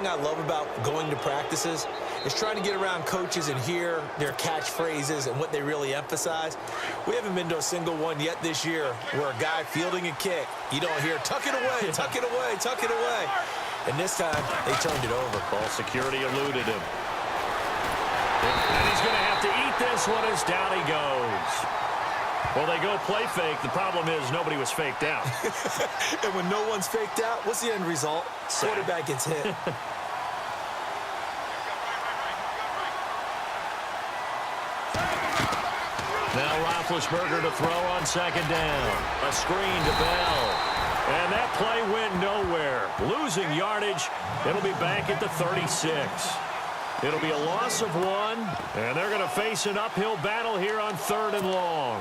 thing I love about going to practices is trying to get around coaches and hear their catchphrases and what they really emphasize. We haven't been to a single one yet this year where a guy fielding a kick, you don't hear, tuck it away, tuck it away, tuck it away. And this time, they turned it over. Ball security eluded him. And he's going to have to eat this one as down he goes. Well, they go play fake. The problem is nobody was faked out. And when no one's faked out, what's the end result? Quarterback gets hit. Now Roethlisberger to throw on second down. A screen to Bell. And that play went nowhere. Losing yardage. It'll be back at the 36. It'll be a loss of 1. And they're going to face an uphill battle here on 3rd and long.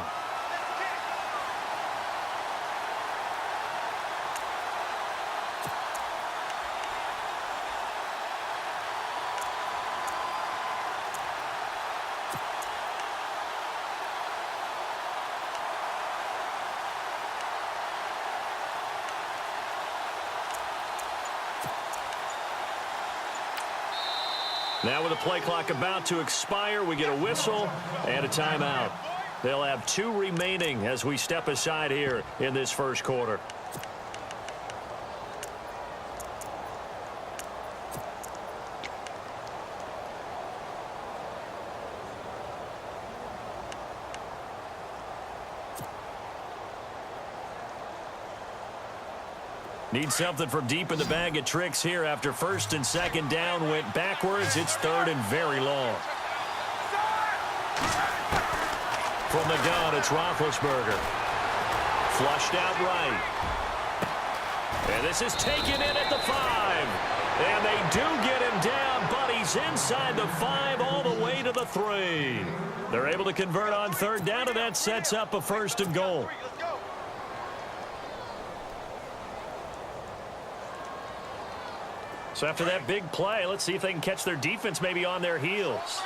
Now with the play clock about to expire, we get a whistle and a timeout. They'll have 2 remaining as we step aside here in this first quarter. Need something from deep in the bag of tricks here after 1st and 2nd down went backwards. It's 3rd and very long. From the gun, it's Roethlisberger. Flushed out right. And this is taken in at the 5. And they do get him down, but he's inside the 5 all the way to the 3. They're able to convert on 3rd down, and that sets up a 1st and goal. So after that big play, let's see if they can catch their defense maybe on their heels.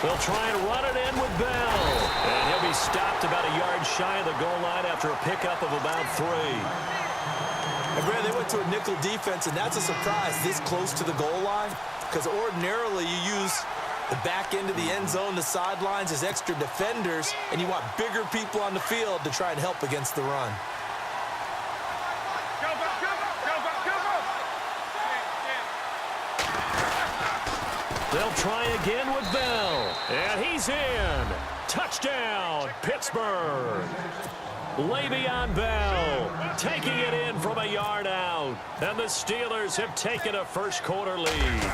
They'll try and run it in with Bell. And he'll be stopped about a yard shy of the goal line after a pickup of about 3. And Brad, they went to a nickel defense, and that's a surprise this close to the goal line, because ordinarily you use the back end of the end zone, the sidelines as extra defenders, and you want bigger people on the field to try and help against the run. They'll try again with Bell. And he's in. Touchdown, Pittsburgh. Le'Veon Bell taking it in from a yard out. And the Steelers have taken a first quarter lead.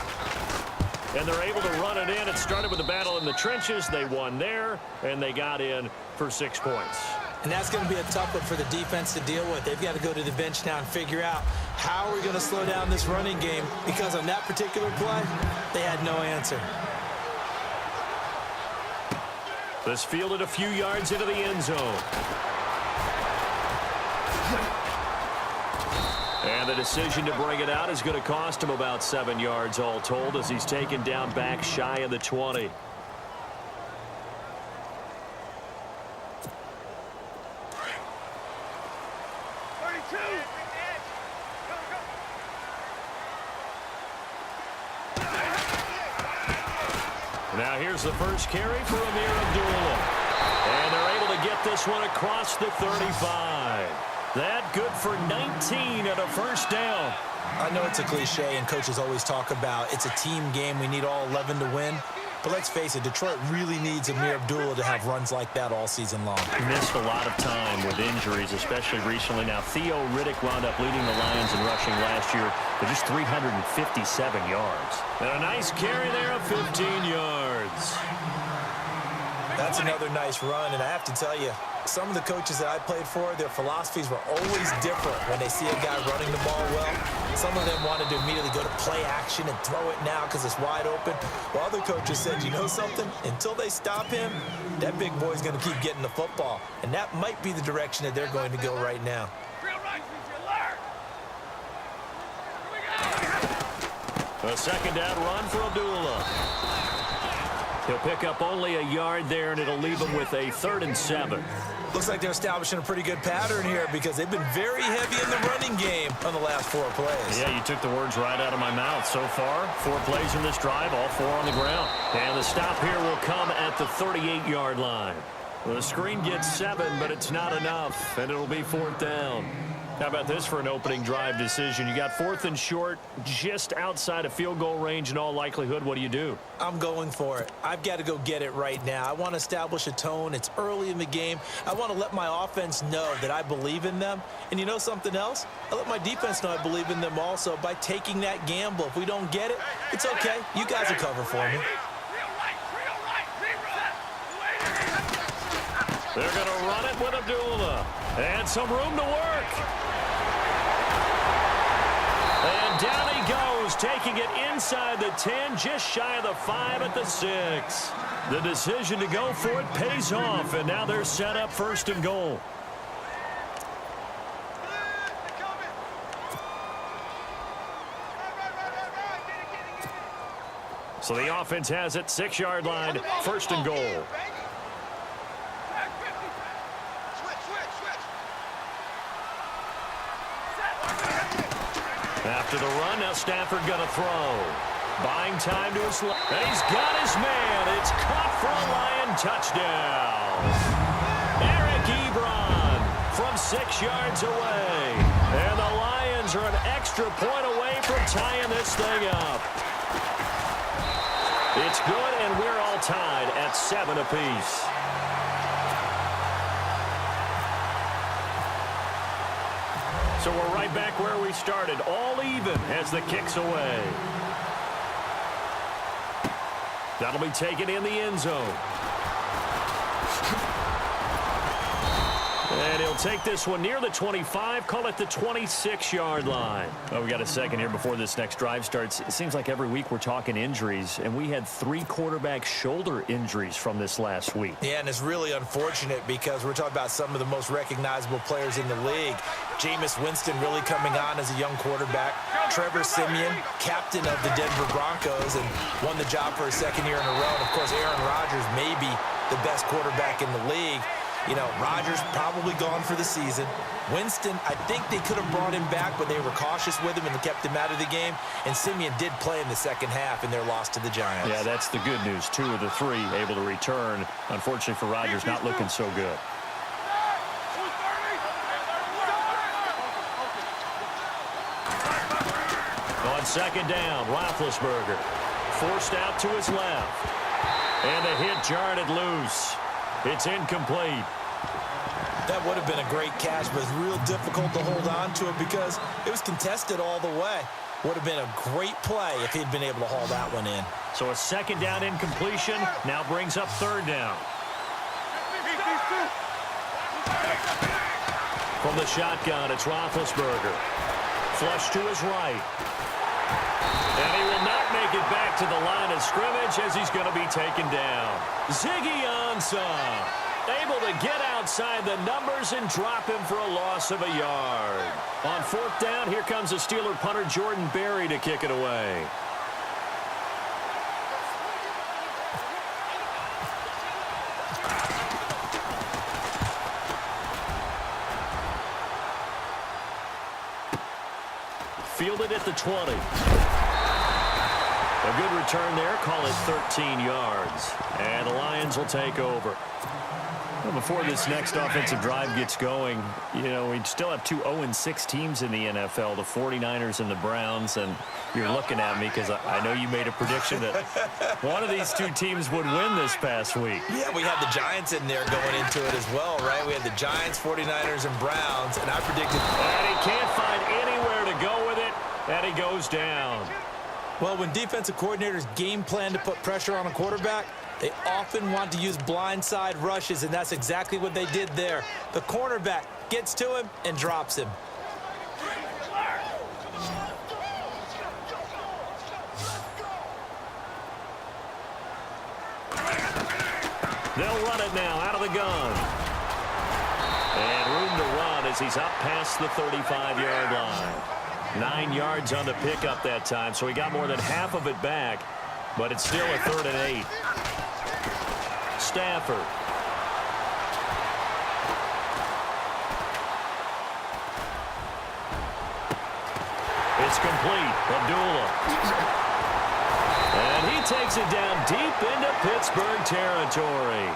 And they're able to run it in. It started with a battle in the trenches. They won there, and they got in for 6 points. And that's going to be a tough one for the defense to deal with. They've got to go to the bench now and figure out how are we going to slow down this running game, because on that particular play, they had no answer. This fielded a few yards into the end zone. And the decision to bring it out is going to cost him about 7 yards all told, as he's taken down back shy of the 20. Now here's the first carry for Amir Abdullah. And they're able to get this one across the 35. That good for 19 and a first down. I know it's a cliche, and coaches always talk about it's a team game. We need all 11 to win. But let's face it, Detroit really needs Amir Abdullah to have runs like that all season long. He missed a lot of time with injuries, especially recently. Now, Theo Riddick wound up leading the Lions in rushing last year with just 357 yards. And a nice carry there of 15 yards. That's another nice run, and I have to tell you, some of the coaches that I played for, their philosophies were always different when they see a guy running the ball well. Some of them wanted to immediately go to play action and throw it now because it's wide open. While other coaches said, you know something? Until they stop him, that big boy's going to keep getting the football. And that might be the direction that they're going to go right now. A second down run for Abdullah. He'll pick up only a yard there, and it'll leave him with a 3rd and 7. Looks like they're establishing a pretty good pattern here because they've been very heavy in the running game on the last 4 plays. Yeah, you took the words right out of my mouth. So far, 4 plays in this drive, all 4 on the ground. And the stop here will come at the 38-yard line. Well, the screen gets 7, but it's not enough, and it'll be 4th down. How about this for an opening drive decision? You got 4th and short, just outside of field goal range in all likelihood. What do you do? I'm going for it. I've got to go get it right now. I want to establish a tone. It's early in the game. I want to let my offense know that I believe in them. And you know something else? I let my defense know I believe in them also by taking that gamble. If we don't get it, it's okay. You guys will cover for me. They're going to run it with Abdullah. And some room to work. And down he goes, taking it inside the 10, just shy of the 5 at the 6. The decision to go for it pays off, and now they're set up 1st and goal. So the offense has it, 6-yard line, 1st and goal. After the run, now Stafford going to throw. Buying time to his left. And he's got his man. It's caught for a Lion touchdown. Eric Ebron from 6 yards away. And the Lions are an extra point away from tying this thing up. It's good, and we're all tied at 7 apiece. So we're right back where we started, all even as the kick's away. That'll be taken in the end zone. And he'll take this one near the 25, call it the 26-yard line. Oh, we got a second here before this next drive starts. It seems like every week we're talking injuries, and we had 3 quarterback shoulder injuries from this last week. Yeah, and it's really unfortunate because we're talking about some of the most recognizable players in the league. Jameis Winston really coming on as a young quarterback. Trevor Siemian, captain of the Denver Broncos, and won the job for a 2nd year in a row. And, of course, Aaron Rodgers may be the best quarterback in the league. You know, Rodgers probably gone for the season. Winston, I think they could have brought him back, but they were cautious with him and kept him out of the game. And Siemian did play in the 2nd half in their loss to the Giants. Yeah, that's the good news. 2 of the 3 able to return. Unfortunately for Rodgers, not looking so good. On 2nd down, Roethlisberger forced out to his left. And the hit jarred it loose. It's incomplete. That would have been a great catch, but it's real difficult to hold on to it because it was contested all the way. Would have been a great play if he'd been able to haul that one in. So a 2nd down incompletion now brings up 3rd down. From the shotgun, it's Roethlisberger. Flush to his right. And he will not make it back to the line of scrimmage as he's going to be taken down. Ziggy Ansah able to get outside the numbers and drop him for a loss of a yard. On 4th down, here comes the Steeler punter Jordan Berry to kick it away. Fielded at the 20. A good return there. Call it 13 yards. And the Lions will take over. Well, before this next offensive drive gets going, you know, we still have 2 0-6 teams in the NFL, the 49ers and the Browns. And you're looking at me because I know you made a prediction that one of these 2 teams would win this past week. Yeah, we had the Giants in there going into it as well, right? We had the Giants, 49ers, and Browns, and I predicted... And he can't find anywhere to go with it, and he goes down. Well, when defensive coordinators game plan to put pressure on a quarterback, they often want to use blindside rushes, and that's exactly what they did there. The cornerback gets to him and drops him. They'll run it now out of the gun. And room to run as he's up past the 35-yard line. 9 yards on the pickup that time, so he got more than half of it back, but it's still a 3rd and 8. Stafford. It's complete. Abdullah. And he takes it down deep into Pittsburgh territory.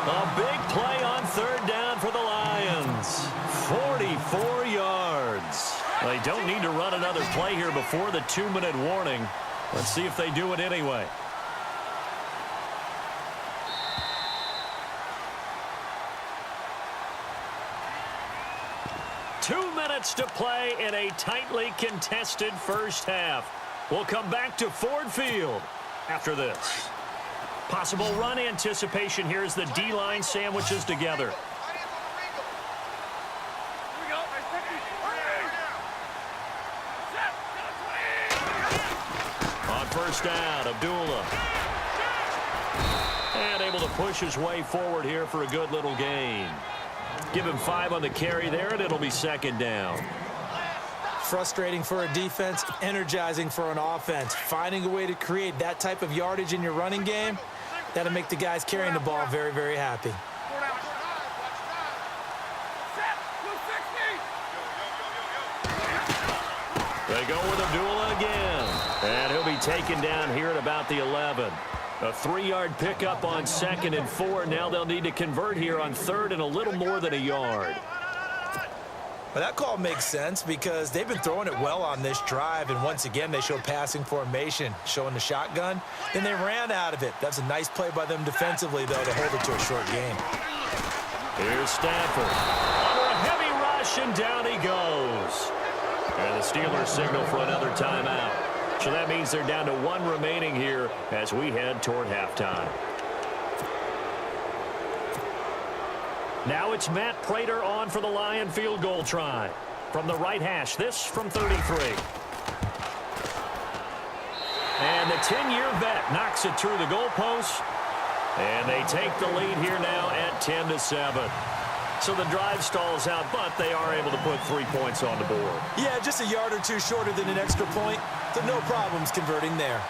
A big play on third down for the Lions. 44 yards. They don't need to run another play here before the 2-minute warning. Let's see if they do it anyway. Two minutes to play in a tightly contested first half. We'll come back to Ford Field after this. Possible run anticipation here as the D-line sandwiches together. On first down, Abdullah. And able to push his way forward here for a good little gain. Give him 5 on the carry there, and it'll be second down. Frustrating for a defense, energizing for an offense. Finding a way to create that type of yardage in your running game, that'll make the guys carrying the ball very, very happy. They go with Abdullah again. And he'll be taken down here at about the 11. A 3-yard pickup on 2nd and 4. Now they'll need to convert here on 3rd and a little more than a yard. Well, that call makes sense because they've been throwing it well on this drive, and once again they show passing formation, showing the shotgun. Then they ran out of it. That's a nice play by them defensively, though, to hold it to a short game. Here's Stafford. Under a heavy rush, and down he goes. And the Steelers signal for another timeout. So that means they're down to 1 remaining here as we head toward halftime. Now it's Matt Prater on for the Lion field goal try. From the right hash, this from 33. And the 10-year vet knocks it through the goalpost. And they take the lead here now at 10-7. So the drive stalls out, but they are able to put 3 points on the board. Yeah, just a yard or two shorter than an extra point, so no problems converting there.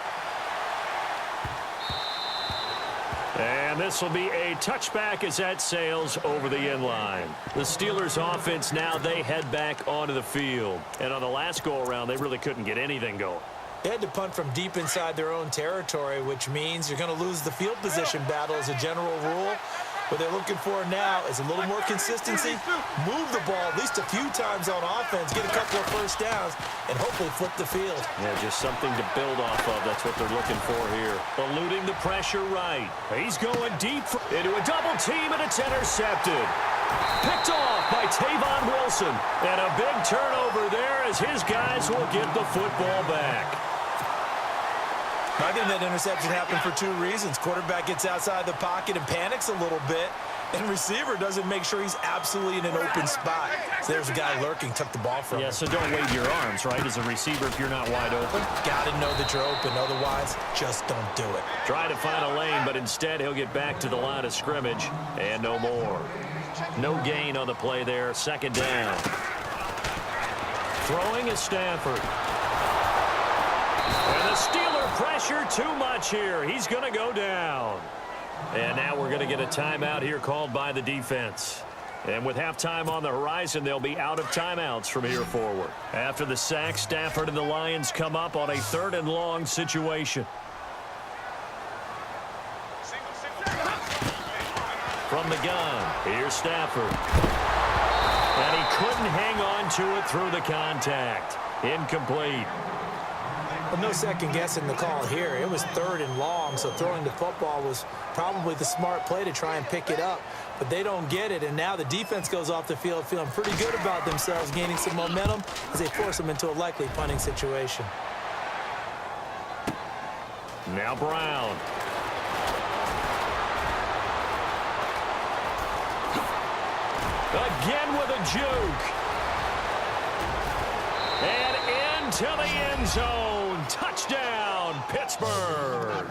And this will be a touchback as that sails over the end line. The Steelers offense now, they head back onto the field. And on the last go-around, they really couldn't get anything going. They had to punt from deep inside their own territory, which means you're going to lose the field position battle as a general rule. What they're looking for now is a little more consistency, move the ball at least a few times on offense, get a couple of first downs, and hopefully flip the field. Yeah, just something to build off of. That's what they're looking for here. Eluding the pressure right. He's going deep into a double team, and it's intercepted. Picked off by Tavon Wilson. And a big turnover there as his guys will get the football back. I think that interception happened for 2 reasons. Quarterback gets outside the pocket and panics a little bit, and receiver doesn't make sure he's absolutely in an open spot. So there's a guy lurking, took the ball from him. Yeah, so don't wave your arms, right, as a receiver if you're not wide open. Got to know that you're open. Otherwise, just don't do it. Try to find a lane, but instead he'll get back to the line of scrimmage, and no more. No gain on the play there. Second down. Throwing is Stafford. And the Steeler pressure too much here. He's going to go down. And now we're going to get a timeout here called by the defense. And with halftime on the horizon, they'll be out of timeouts from here forward. After the sack, Stafford and the Lions come up on a 3rd and long situation. From the gun, here's Stafford. And he couldn't hang on to it through the contact. Incomplete. Well, no second guessing the call here. It was 3rd and long, so throwing the football was probably the smart play to try and pick it up. But they don't get it, and now the defense goes off the field feeling pretty good about themselves, gaining some momentum as they force them into a likely punting situation. Now Brown. Again with a juke. And into the end zone. Touchdown, Pittsburgh.